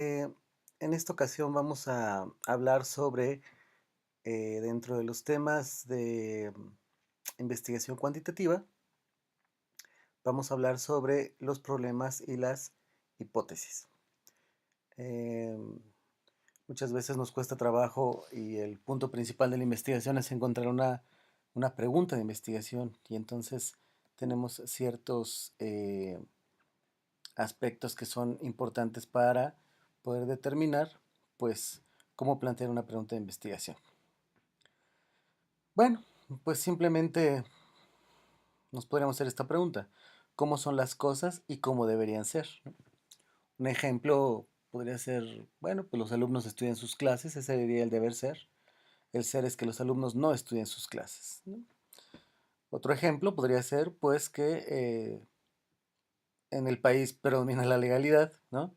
Eh, en esta ocasión vamos a hablar sobre, dentro de los temas de investigación cuantitativa, vamos a hablar sobre los problemas y las hipótesis. Em, Muchas veces nos cuesta trabajo y el punto principal de la investigación es encontrar una pregunta de investigación y entonces tenemos ciertos aspectos que son importantes para poder determinar, pues, cómo plantear una pregunta de investigación. Bueno, pues simplemente nos podríamos hacer esta pregunta: ¿cómo son las cosas y cómo deberían ser? ¿No? Un ejemplo podría ser, bueno, pues los alumnos estudian sus clases, ese sería el deber ser. El ser es que los alumnos no estudien sus clases, ¿no? Otro ejemplo podría ser, pues, que en el país predomina la legalidad, ¿no?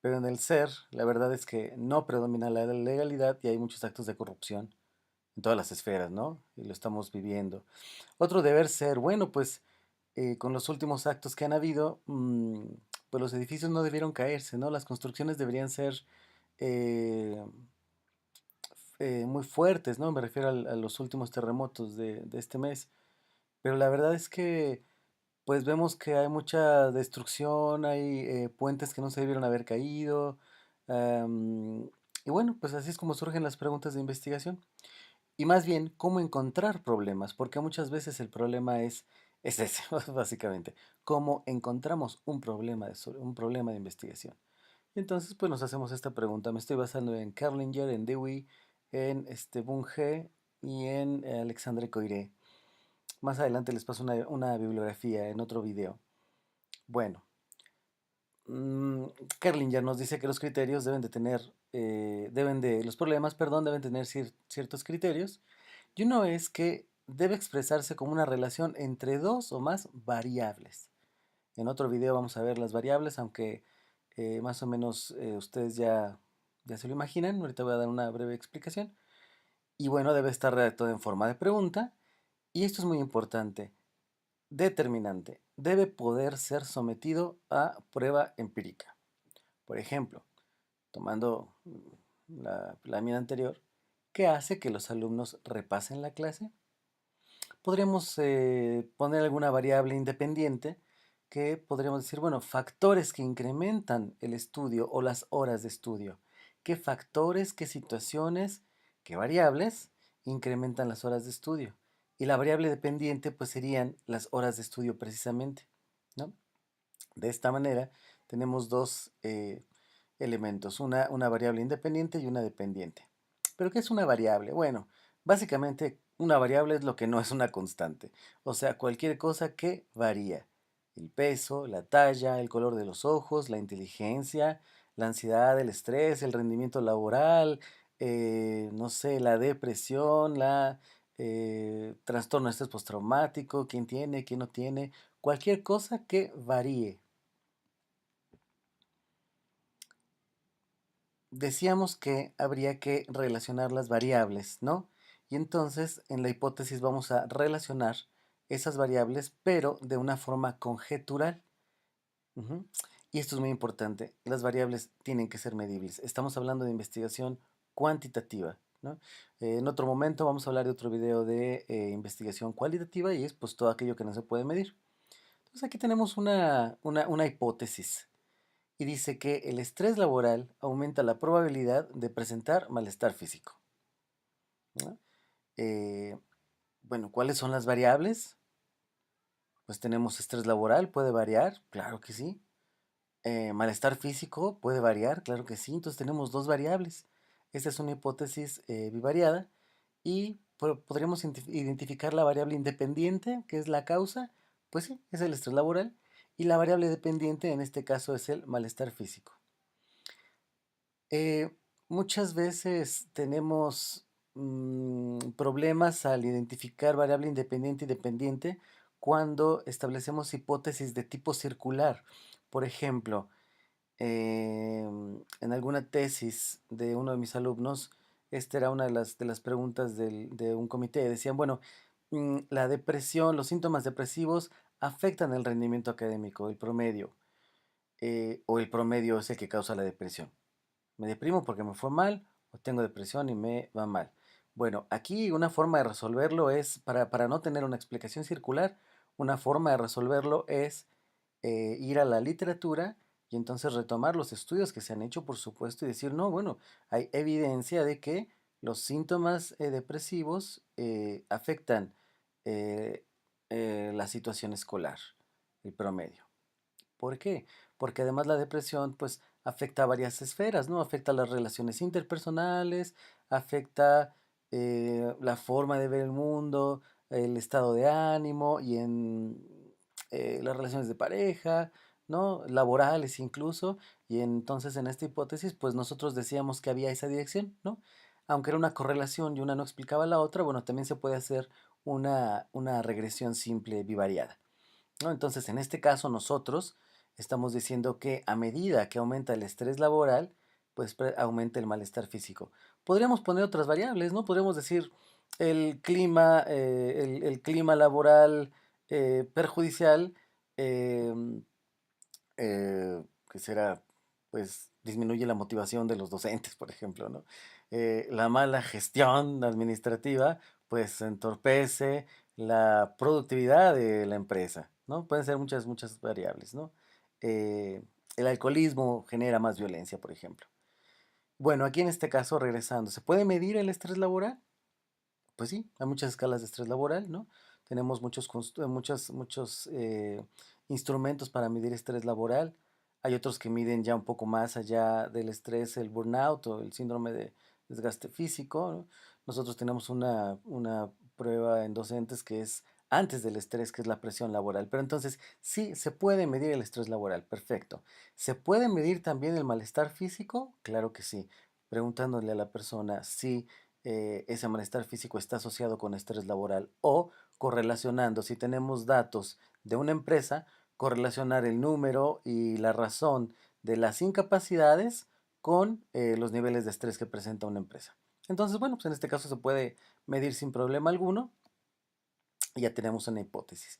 Pero en el ser, la verdad es que no predomina la legalidad y hay muchos actos de corrupción en todas las esferas, ¿no? Y lo estamos viviendo. Otro deber ser, bueno, pues con los últimos actos que han habido, pues los edificios no debieron caerse, ¿no? Las construcciones deberían ser eh, muy fuertes, ¿no? Me refiero a los últimos terremotos de este mes. Pero la verdad es que pues vemos que hay mucha destrucción, hay puentes que no se debieron haber caído. am, y bueno, pues así es como surgen las preguntas de investigación. Y más bien, cómo encontrar problemas, porque muchas veces el problema es ese, básicamente. Cómo encontramos un problema de investigación. Y entonces, pues nos hacemos esta pregunta. Me estoy basando en Kerlinger, en Dewey, en Bunge y en Alexandre Coiré. Más adelante les paso una bibliografía en otro video. Bueno, mm, Kerlinger nos dice que los criterios los problemas, perdón, deben tener ciertos criterios. Y uno es que debe expresarse como una relación entre dos o más variables. En otro video vamos a ver las variables, aunque más o menos ustedes ya se lo imaginan. Ahorita voy a dar una breve explicación. Y bueno, debe estar redactado en forma de pregunta. Y esto es muy importante. Determinante. Debe poder ser sometido a prueba empírica. Por ejemplo, tomando la lámina anterior, ¿qué hace que los alumnos repasen la clase? Podríamos poner alguna variable independiente que podríamos decir, bueno, factores que incrementan el estudio o las horas de estudio. ¿Qué factores, qué situaciones, qué variables incrementan las horas de estudio? Y la variable dependiente pues serían las horas de estudio precisamente, ¿no? De esta manera tenemos dos elementos, una variable independiente y una dependiente. ¿Pero qué es una variable? Bueno, básicamente una variable es lo que no es una constante, o sea, cualquier cosa que varía. El peso, la talla, el color de los ojos, la inteligencia, la ansiedad, el estrés, el rendimiento laboral, no sé, la depresión, la trastorno de estrés postraumático, quién tiene, quién no tiene, cualquier cosa que varíe. Decíamos que habría que relacionar las variables, ¿no? Y entonces en la hipótesis vamos a relacionar esas variables, pero de una forma conjetural. Ujú. Y esto es muy importante. Las variables tienen que ser medibles. Estamos hablando de investigación cuantitativa, ¿no? En otro momento vamos a hablar de otro video de investigación cualitativa y es pues todo aquello que no se puede medir. Entonces aquí tenemos una hipótesis y dice que el estrés laboral aumenta la probabilidad de presentar malestar físico, ¿no? Eh, bueno, ¿cuáles son las variables? Pues tenemos estrés laboral, puede variar, claro que sí. Malestar físico puede variar, claro que sí. Entonces tenemos dos variables. Esta es una hipótesis bivariada y podríamos identificar la variable independiente, que es la causa, pues sí, es el estrés laboral, y la variable dependiente en este caso es el malestar físico. Eh, Muchas veces tenemos problemas al identificar variable independiente y dependiente cuando establecemos hipótesis de tipo circular. Por ejemplo, en alguna tesis de uno de mis alumnos, esta era una de las preguntas de un comité. Decían, bueno, la depresión, los síntomas depresivos afectan el rendimiento académico, el promedio, o el promedio es el que causa la depresión. Me deprimo porque me fue mal o tengo depresión y me va mal. Bueno, aquí una forma de resolverlo es, para no tener una explicación circular, una forma de resolverlo es ir a la literatura y entonces retomar los estudios que se han hecho, por supuesto, y decir, no, bueno, hay evidencia de que los síntomas depresivos afectan eh, la situación escolar, el promedio. ¿Por qué? Porque además la depresión pues afecta a varias esferas, ¿no? Afecta a las relaciones interpersonales, afecta la forma de ver el mundo, el estado de ánimo y en las relaciones de pareja, ¿no? Laborales incluso. Y entonces en esta hipótesis pues nosotros decíamos que había esa dirección, ¿no? Aunque era una correlación y una no explicaba la otra, bueno, también se puede hacer una regresión simple bivariada. ¿No? Entonces, en este caso, nosotros estamos diciendo que a medida que aumenta el estrés laboral, pues aumenta el malestar físico. Podríamos poner otras variables, ¿no? Podríamos decir el clima laboral perjudicial, em, que será, pues, disminuye la motivación de los docentes, por ejemplo, ¿no? La mala gestión administrativa, pues, entorpece la productividad de la empresa, ¿no? Pueden ser muchas, muchas variables, ¿no? Eh, el alcoholismo genera más violencia, por ejemplo. Bueno, aquí en este caso, regresando, ¿se puede medir el estrés laboral? Pues sí, hay muchas escalas de estrés laboral, ¿no? Tenemos muchos instrumentos para medir estrés laboral. Hay otros que miden ya un poco más allá del estrés, el burnout o el síndrome de desgaste físico, ¿no? Nosotros tenemos una prueba en docentes que es antes del estrés, que es la presión laboral. Pero entonces, sí, se puede medir el estrés laboral, perfecto. ¿Se puede medir también el malestar físico? Claro que sí. Preguntándole a la persona si ese malestar físico está asociado con estrés laboral o correlacionando, si tenemos datos de una empresa, correlacionar el número y la razón de las incapacidades con los niveles de estrés que presenta una empresa. Entonces, bueno, pues en este caso se puede medir sin problema alguno y ya tenemos una hipótesis.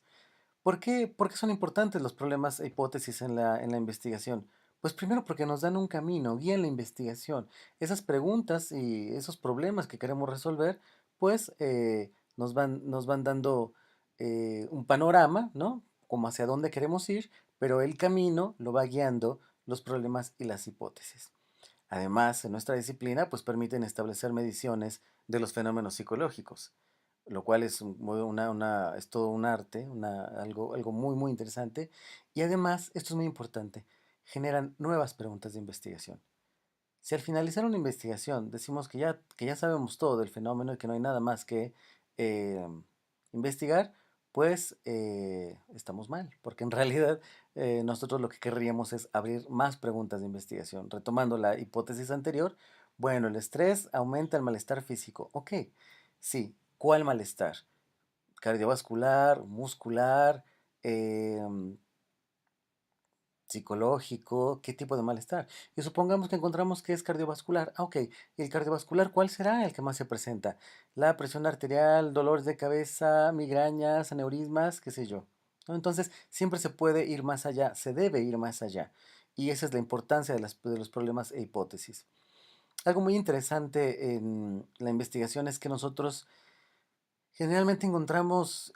¿Por qué son importantes los problemas e hipótesis en la investigación? Pues primero porque nos dan un camino, guían la investigación. Esas preguntas y esos problemas que queremos resolver, pues nos van dando un panorama, ¿no? Como hacia dónde queremos ir, pero el camino lo va guiando los problemas y las hipótesis. Además, en nuestra disciplina, pues permiten establecer mediciones de los fenómenos psicológicos, lo cual es, es todo un arte, algo muy, muy interesante. Y además, esto es muy importante, generan nuevas preguntas de investigación. Si al finalizar una investigación decimos que ya sabemos todo del fenómeno y que no hay nada más que eh, investigar, pues estamos mal, porque en realidad nosotros lo que querríamos es abrir más preguntas de investigación. Retomando la hipótesis anterior, bueno, el estrés aumenta el malestar físico. Ok, sí, ¿cuál malestar? Cardiovascular, muscular, em, psicológico, qué tipo de malestar. Y supongamos que encontramos que es cardiovascular. Ah, ok. ¿Y el cardiovascular cuál será el que más se presenta? La presión arterial, dolores de cabeza, migrañas, aneurismas, qué sé yo. ¿No? Entonces, siempre se puede ir más allá, se debe ir más allá. Y esa es la importancia de los problemas e hipótesis. Algo muy interesante en la investigación es que nosotros generalmente encontramos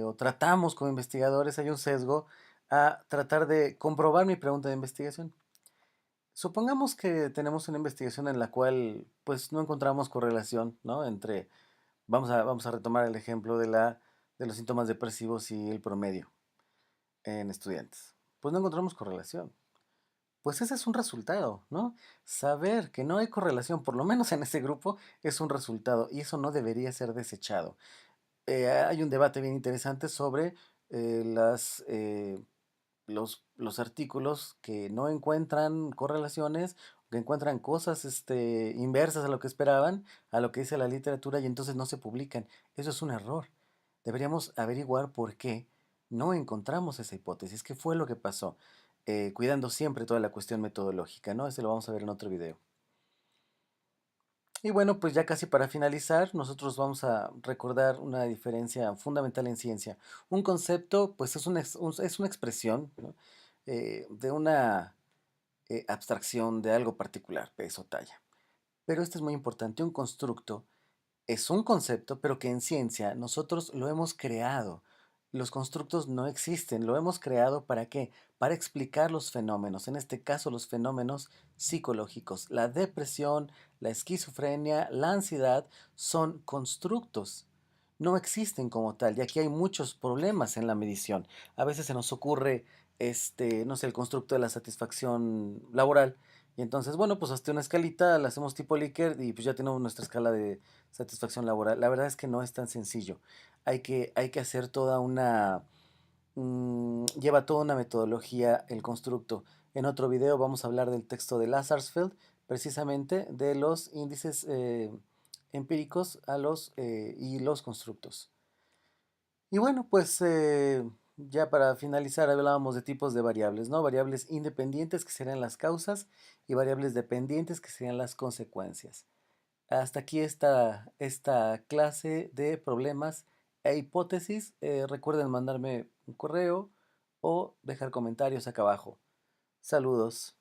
o tratamos como investigadores, hay un sesgo a tratar de comprobar mi pregunta de investigación. Supongamos que tenemos una investigación en la cual pues no encontramos correlación, ¿no? Vamos a retomar el ejemplo de los síntomas depresivos y el promedio en estudiantes. Pues no encontramos correlación. Pues ese es un resultado, ¿no? Saber que no hay correlación, por lo menos en ese grupo, es un resultado y eso no debería ser desechado. Hay un debate bien interesante sobre eh, las, eh, los artículos que no encuentran correlaciones, que encuentran cosas inversas a lo que esperaban, a lo que dice la literatura y entonces no se publican. Eso es un error. Deberíamos averiguar por qué no encontramos esa hipótesis, qué fue lo que pasó, cuidando siempre toda la cuestión metodológica, ¿no? Ese lo vamos a ver en otro video. Y bueno, pues ya casi para finalizar, nosotros vamos a recordar una diferencia fundamental en ciencia. Un concepto, pues es una expresión, ¿no? De una abstracción de algo particular, peso, talla. Pero esto es muy importante, un constructo es un concepto, pero que en ciencia nosotros lo hemos creado. Los constructos no existen, lo hemos creado ¿para qué? Para explicar los fenómenos, en este caso los fenómenos psicológicos. La depresión, la esquizofrenia, la ansiedad son constructos. No existen como tal, y aquí hay muchos problemas en la medición. A veces se nos ocurre, no sé, el constructo de la satisfacción laboral, y entonces, bueno, pues hasta una escalita, la hacemos tipo Likert y pues ya tenemos nuestra escala de satisfacción laboral. La verdad es que no es tan sencillo. Hay que hacer toda una... lleva toda una metodología el constructo. En otro video vamos a hablar del texto de Lazarsfeld, precisamente de los índices empíricos y los constructos. Y bueno, pues ya para finalizar hablábamos de tipos de variables, ¿no? Variables independientes que serían las causas y variables dependientes que serían las consecuencias. Hasta aquí esta clase de problemas e hipótesis. Recuerden mandarme un correo o dejar comentarios acá abajo. Saludos.